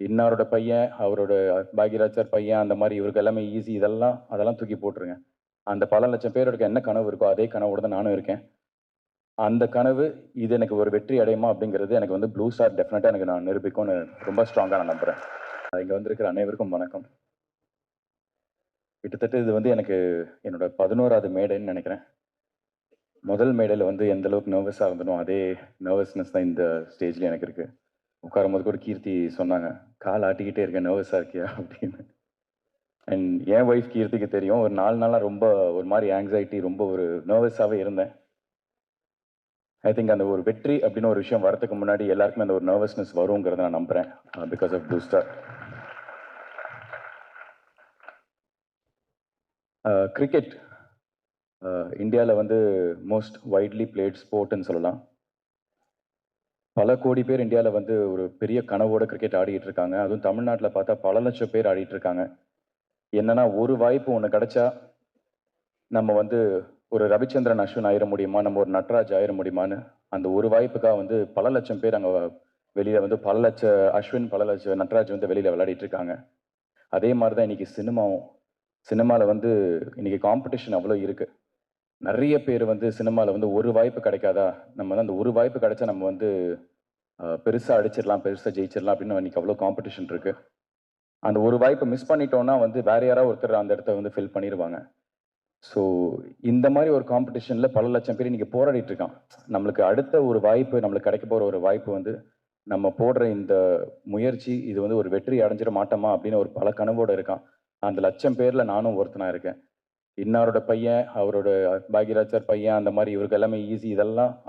இன்னாரோட பையன், அவரோட பாக்யராஜ் சார் பையன், அந்த மாரி இவருக்கு எல்லாமே ஈஸி அதெல்லாம் தூக்கி போட்டுருங்க. அந்த பல லட்சம் பேருக்கு என்ன கனவு இருக்கோ, அதே கனவோட தான் நானும் இருக்கேன். அந்த கனவு, இது எனக்கு ஒரு வெற்றி அடையுமா அப்படிங்கிறது எனக்கு வந்து ப்ளூ ஸ்டார் டெஃபினட்டா எனக்கு நான் நிரூபிக்கும்னு ரொம்ப ஸ்ட்ராங்கா நான் நம்புறேன். இங்க வந்திருக்கிற அனைவருக்கும் வணக்கம். கிட்டத்தட்ட இது வந்து எனக்கு என்னோட 11வது மேடைன்னு நெனைக்கிறேன். முதல் மேடையில வந்து எந்த அளவுக்கு நர்வஸா இருந்தனோ, அதே நர்வஸ்னஸ் தான் இந்த ஸ்டேஜ்ல எனக்கு இருக்கு. உட்காரும்போது கூட கீர்த்தி சொன்னாங்க, "கால் ஆட்டிக்கிட்டே இருக்க, நர்வஸா இருக்கியா?" அப்படின்னு. அண்ட் என் ஒய்ஃப் கீர்த்திக்கு தெரியும். ஒரு 4 நாளா ரொம்ப ஒரு மாரி ஆங்ஸைட்டி, ரொம்ப ஒரு நர்வஸாவே இருந்தேன். ஐ திங்க் அந்த ஒரு வெற்றி அப்படின்னு ஒரு விஷயம் வரதுக்கு முன்னாடி எல்லாருக்குமே அந்த ஒரு நர்வஸ்னஸ் வருங்கிறத நான் நம்புறேன். Because of blue star. Cricket இந்தியாவில் வந்து மோஸ்ட் வைட்லி பிளேட் ஸ்போர்ட்னு சொல்லலாம். பல கோடி பேர் இந்தியாவில் வந்து ஒரு பெரிய கனவோட கிரிக்கெட் ஆடிட்டு இருக்காங்க. அதுவும் தமிழ்நாட்டில் பார்த்தா பல லட்சம் பேர் ஆடிட்டு இருக்காங்க. என்னன்னா ஒரு வாய்ப்பு ஒன்று கிடைச்சா நம்ம வந்து ஒரு ரவிச்சந்திரன் அஸ்வின் ஆயிட முடியுமா, நம்ம ஒரு நட்ராஜ் ஆயிட முடியுமான்னு அந்த ஒரு வாய்ப்புக்காக வந்து பல லட்சம் பேர் அங்கே வெளியில வந்து பல லட்ச அஸ்வின், பல லட்ச நட்ராஜ் வந்து வெளியில விளையாடிட்டு இருக்காங்க. அதே மாதிரி தான் இன்னைக்கு சினிமாவும். சினிமாவில் வந்து இன்னைக்கு காம்படிஷன் அவ்வளோ இருக்கு. நிறைய பேர் வந்து சினிமாவில் வந்து ஒரு வாய்ப்பு கிடைக்காதா, நம்ம வந்து அந்த ஒரு வாய்ப்பு கிடைச்சா நம்ம வந்து பெருசாக அடிச்சிடலாம், பெருசாக ஜெயிச்சிடலாம் அப்படின்னு இன்னைக்கு அவ்வளோ காம்படிஷன் இருக்கு. அந்த ஒரு வாய்ப்பை மிஸ் பண்ணிட்டோம்னா வந்து வேற யாராவது ஒருத்தர் அந்த இடத்த வந்து ஃபில் பண்ணிடுவாங்க. ஸோ இந்த மாதிரி ஒரு காம்படிஷனில் பல லட்சம் பேர் இன்னைக்கு போராடிட்டு இருக்கான். நம்மளுக்கு அடுத்த ஒரு வாய்ப்பு, நம்மளுக்கு கிடைக்க போகிற ஒரு வாய்ப்பு வந்து நம்ம போடுற இந்த முயற்சி, இது வந்து ஒரு வெற்றி அடைஞ்சிட மாட்டோமா அப்படின்னு ஒரு பல கனவோடு இருக்கான். அந்த லட்சம் பேரில் நானும் ஒருத்தனா இருக்கேன். இன்னாரோட பையன், அவரோட பாக்யராஜ் சார் பையன், அந்த மாதிரி இவருக்கு எல்லாமே ஈஸி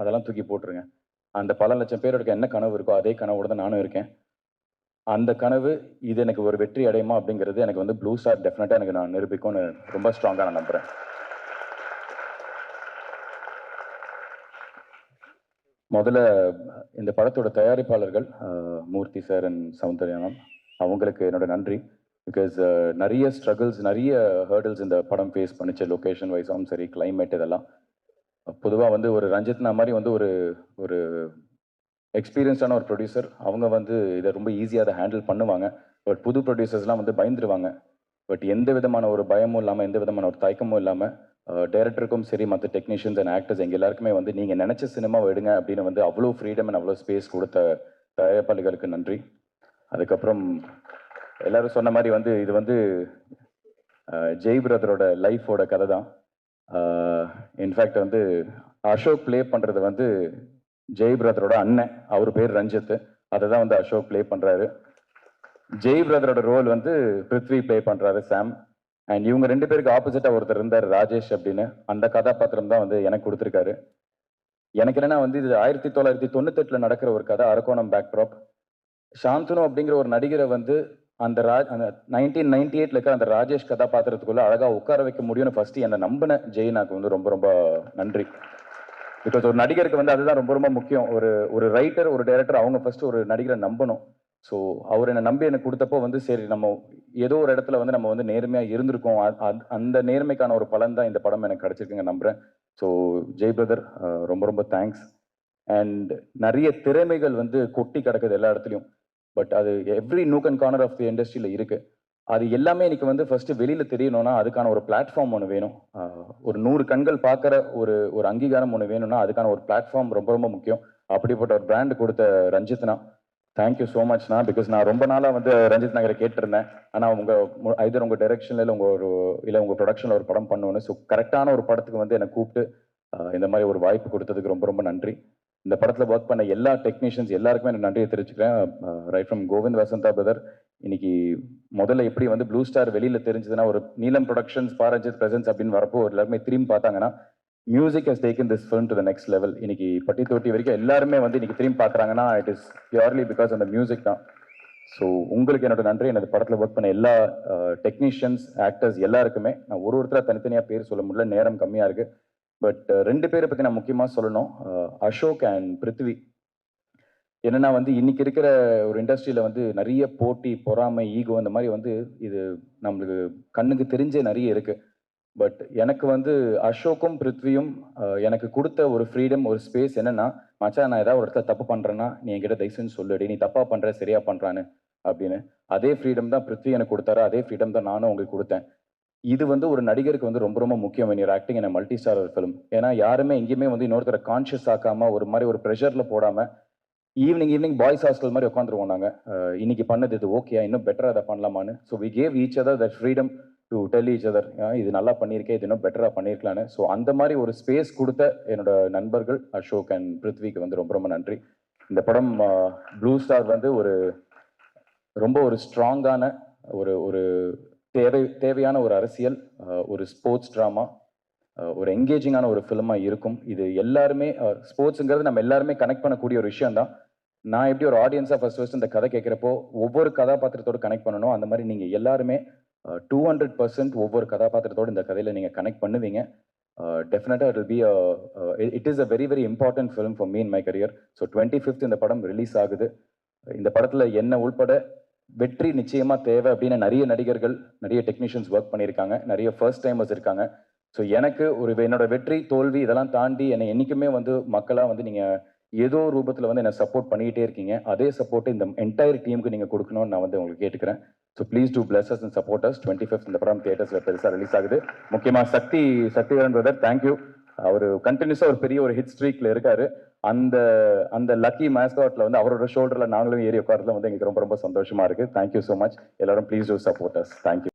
அதெல்லாம் தூக்கி போட்டுருங்க. அந்த பல லட்சம் பேருக்கு என்ன கனவு இருக்கோ, அதே கனவோட தான் நானும் இருக்கேன். அந்த கனவு, இது எனக்கு ஒரு வெற்றி அடையுமா அப்படிங்கிறது எனக்கு வந்து ப்ளூ ஸ்டார் டெஃபினட்டா எனக்கு நான் நிரூபிக்கும்னு ரொம்ப ஸ்ட்ராங்கா நான் நம்புறேன். முதல்ல இந்த படத்தோட தயாரிப்பாளர்கள் மூர்த்தி சார் அண்ட் சௌந்தர்யா மேம், அவங்களுக்கு என்னோட நன்றி. பிகாஸ் நிறைய ஸ்ட்ரகிள்ஸ், நிறைய ஹேர்டில்ஸ் இந்த படம் ஃபேஸ் பண்ணிச்சு. லொக்கேஷன் வைஸாகவும் சரி, கிளைமேட் இதெல்லாம். பொதுவாக வந்து ஒரு ரஞ்சித்னா மாதிரி வந்து ஒரு ஒரு எக்ஸ்பீரியன்ஸான ஒரு ப்ரொடியூசர், அவங்க வந்து இதை ரொம்ப ஈஸியாக அதை ஹேண்டில் பண்ணுவாங்க. பட் புது ப்ரொடியூசர்ஸ்லாம் வந்து பயந்துருவாங்க. பட் எந்த விதமான ஒரு பயமும் இல்லாமல், எந்த விதமான ஒரு தயக்கமும் இல்லாமல், டைரக்டருக்கும் சரி, மற்ற டெக்னீஷியன்ஸ் அண்ட் ஆக்டர்ஸ் எங்கள் எல்லாருக்குமே வந்து நீங்கள் நினச்ச சினிமாவை எடுங்க அப்படின்னு வந்து அவ்வளோ ஃப்ரீடம் அண்ட் அவ்வளோ ஸ்பேஸ் கொடுத்த தயாரிப்பாளர்களுக்கு நன்றி. அதுக்கப்புறம் எல்லாரும் சொன்ன மாதிரி வந்து இது வந்து ஜெய் பிரதரோட லைஃபோட கதை தான். இன்ஃபேக்ட் வந்து அசோக் ப்ளே பண்ணுறது வந்து ஜெய் பிரதரோட அண்ணன், அவர் பேர் ரஞ்சித். அதை தான் வந்து அசோக் ப்ளே பண்ணுறாரு. ஜெய் பிரதரோட ரோல் வந்து பிருத்வி ப்ளே பண்ணுறாரு, சாம். அண்ட் இவங்க 2 பேருக்கு ஆப்போசிட்டாக ஒருத்தர் இருந்தார், ராஜேஷ் அப்படின்னு. அந்த கதாபாத்திரம் தான் வந்து எனக்கு கொடுத்துருக்காரு. எனக்கு என்னன்னா வந்து இது 1998ல நடக்கிற ஒரு கதை, அரக்கோணம் பேக்ட்ராப். சாந்தனு அப்படிங்கிற ஒரு நடிகரை வந்து அந்த 1998ல இருக்கிற அந்த ராஜேஷ் கதாபாத்திரத்துக்குள்ள அழகா உட்கார வைக்க முடியும்னு ஃபர்ஸ்ட் என்னை நம்பின ஜெயினாக்கு வந்து ரொம்ப ரொம்ப நன்றி. பிகாஸ் ஒரு நடிகருக்கு வந்து அதுதான் ரொம்ப ரொம்ப முக்கியம். ஒரு ஒரு ரைட்டர், ஒரு டைரக்டர், அவங்க ஃபர்ஸ்ட் ஒரு நடிகரை நம்பணும். ஸோ அவர் என்னை நம்பி எனக்கு கொடுத்தப்போ வந்து சரி, நம்ம ஏதோ ஒரு இடத்துல வந்து நம்ம வந்து நேர்மையாக இருந்திருக்கோம். அந்த நேர்மைக்கான ஒரு பலன் தான் இந்த படம் எனக்கு கிடைச்சிருக்குங்க நம்புறேன். ஸோ ஜெய் பிரதர், ரொம்ப ரொம்ப தேங்க்ஸ். அண்ட் நிறைய திறமைகள் வந்து கொட்டி கிடக்குது எல்லா இடத்துலையும். பட் அது every nook and corner of the இண்டஸ்ட்ரியில் இருக்கு. அது எல்லாமே இன்னைக்கு வந்து ஃபர்ஸ்ட் வெளியில தெரியணும்னா அதுக்கான ஒரு பிளாட்ஃபார்ம் ஒன்று வேணும். ஒரு 100 கண்கள் பார்க்குற ஒரு ஒரு அங்கீகாரம் ஒன்று வேணும்னா அதுக்கான ஒரு பிளாட்ஃபார்ம் ரொம்ப ரொம்ப முக்கியம். அப்படிப்பட்ட ஒரு பிராண்ட் கொடுத்த ரஞ்சித்னா, தேங்க்யூ ஸோ மச்ண்ணா. பிகாஸ் நான் ரொம்ப நாளாக வந்து ரஞ்சித் நகரை கேட்டிருந்தேன். ஆனால் ஐதர் உங்கள் டைரக்ஷனில் இல்லை உங்கள் ப்ரொடக்ஷனில் ஒரு படம் பண்ணுவேன்னு. ஸோ கரெக்டான ஒரு படத்துக்கு வந்து என்னை கூப்பிட்டு இந்த மாதிரி ஒரு வாய்ப்பு கொடுத்ததுக்கு ரொம்ப ரொம்ப நன்றி. இந்த படத்தில் ஒர்க் பண்ண எல்லா டெக்னீஷியன்ஸ் எல்லாருக்குமே நான் நன்றியை தெரிவிச்சுக்கிறேன். Right from Kovind Vasantha brother. இன்னைக்கு முதல்ல எப்படி வந்து ப்ளூ ஸ்டார் வெளியில தெரிஞ்சதுன்னா, ஒரு நீலம் ப்ரொடக்ஷன்ஸ், பாரஞ்சித் பிரசன்ஸ் அப்படின்னு வரப்போ எல்லாருமே திரும்பி பார்த்தாங்கன்னா, music has taken this film to the next level. இன்னைக்கு பட்டி தொட்டி வரைக்கும் எல்லாருமே வந்து இன்னைக்கு திரும்பி பார்க்குறாங்கன்னா, இட் இஸ் பியூர்லி பிகாஸ் அந்த மியூசிக் தான். ஸோ உங்களுக்கு என்னோட நன்றி. எனது படத்தில் ஒர்க் பண்ண எல்லா டெக்னீஷியன்ஸ், ஆக்டர்ஸ் எல்லாருக்குமே. நான் ஒருத்தராக தனித்தனியாக பேர் சொல்ல முடியல, நேரம் கம்மியாக இருக்கு. பட் 2 பேரை பற்றி நான் முக்கியமாக சொல்லணும். அசோக் அண்ட் பிருத்வி. என்னன்னா வந்து இன்னைக்கு இருக்கிற ஒரு இண்டஸ்ட்ரியில வந்து நிறைய போட்டி, பொறாமை, ஈகோ இந்த மாதிரி வந்து இது நம்மளுக்கு கண்ணுக்கு தெரிஞ்சே நிறைய இருக்கு. பட் எனக்கு வந்து அசோக்கும் பிருத்வியும் எனக்கு கொடுத்த ஒரு ஃப்ரீடம், ஒரு ஸ்பேஸ் என்னன்னா, மச்சான் நான் ஏதாவது ஒரு இடத்துல தப்பு பண்றேன்னா நீ என்கிட்ட தயவு செஞ்சு சொல்லுடி, நீ தப்பா பண்ற சரியா பண்றான்னு. அப்படின்னு. அதே ஃப்ரீடம் தான் பிருத்வி எனக்கு கொடுத்தாரு, அதே ஃப்ரீடம் தான் நானும் உங்களுக்கு கொடுத்தேன். இது வந்து ஒரு நடிகருக்கு வந்து ரொம்ப ரொம்ப முக்கியம் when you're acting in a multi star film. ஏன்னா யாருமே எங்கேயுமே வந்து இன்னொருத்தரை கான்ஷியஸ் ஆக்காம ஒரு மாதிரி ஒரு ப்ரெஷர்ல போடாம ஈவினிங் பாய்ஸ் ஹாஸ்டல் மாதிரி உட்காந்துருவோம் நாங்க. இன்னைக்கு பண்ணது இது ஓகே, இன்னும் பெட்டரா அதை பண்ணலாமான்னு. So we gave each other that freedom to tell each other இது நல்லா பண்ணியிருக்கேன், இது இன்னும் பெட்டரா பண்ணியிருக்கலான்னு. ஸோ அந்த மாதிரி ஒரு ஸ்பேஸ் கொடுத்த என்னோட நண்பர்கள் அசோக் அண்ட் பிருத்விக்கு வந்து ரொம்ப ரொம்ப நன்றி. இந்த படம் ப்ளூ ஸ்டார் வந்து ரொம்ப ஒரு ஸ்ட்ராங்கான ஒரு ஒரு தேவையான ஒரு அரசியல், ஒரு ஸ்போர்ட்ஸ் ட்ராமா, ஒரு என்கேஜிங்கான ஒரு ஃபிலிமாக இருக்கும். இது எல்லாருமே ஸ்போர்ட்ஸுங்கிறது நம்ம எல்லாருமே கனெக்ட் பண்ணக்கூடிய ஒரு விஷயம் தான். நான் எப்படி ஒரு ஆடியன்ஸாக ஃபர்ஸ்ட் இந்த கதை கேட்குறப்போ ஒவ்வொரு கதாபாத்திரத்தோடு கனெக்ட் பண்ணணும், அந்த மாதிரி நீங்கள் எல்லாருமே 200% ஒவ்வொரு கதாபாத்திரத்தோடு இந்த கதையில் நீங்கள் கனெக்ட் பண்ணுவீங்க. டெஃபினட்டாக it will be it is a very very important film for me in my career. So 25th இந்த படம் ரிலீஸ் ஆகுது. இந்த படத்தில் என்ன உள்பட வெற்றி நிச்சயமா தேவை அப்படின்னு நிறைய நடிகர்கள், நிறைய டெக்னீஷியன்ஸ் ஒர்க் பண்ணியிருக்காங்க, நிறைய ஃபர்ஸ்ட் டைமர்ஸ் இருக்காங்க. ஸோ எனக்கு என்னோட வெற்றி தோல்வி இதெல்லாம் தாண்டி என்னை என்றைக்குமே வந்து மக்களாக வந்து நீங்கள் ஏதோ ரூபத்தில் வந்து என்னை சப்போர்ட் பண்ணிக்கிட்டே இருக்கீங்க. அதே சப்போர்ட் இந்த என்டையர் டீமுக்கு நீங்கள் கொடுக்கணும்னு நான் வந்து உங்களுக்கு கேட்டுக்கிறேன். So please do plus us and support us. 25th இந்த படம் தியேட்டர்ஸில் பெருசாக ரிலீஸ் ஆகுது. முக்கியமாக சக்திவேலன் பிரதர், தேங்க்யூ. அவர் கண்டினியூஸாக ஒரு பெரிய ஒரு ஹிட் ஸ்ட்ரீக்ல இருக்காரு. அந்த அந்த லக்கி மேஸ்காட்ல வந்து அவரோட ஷோல்டர்ல நாங்களும் ஏறி உட்காரதுல வந்து எங்களுக்கு ரொம்ப ரொம்ப சந்தோஷமா இருக்கு. Thank you so much. எல்லாரும் please do support us. Thank you.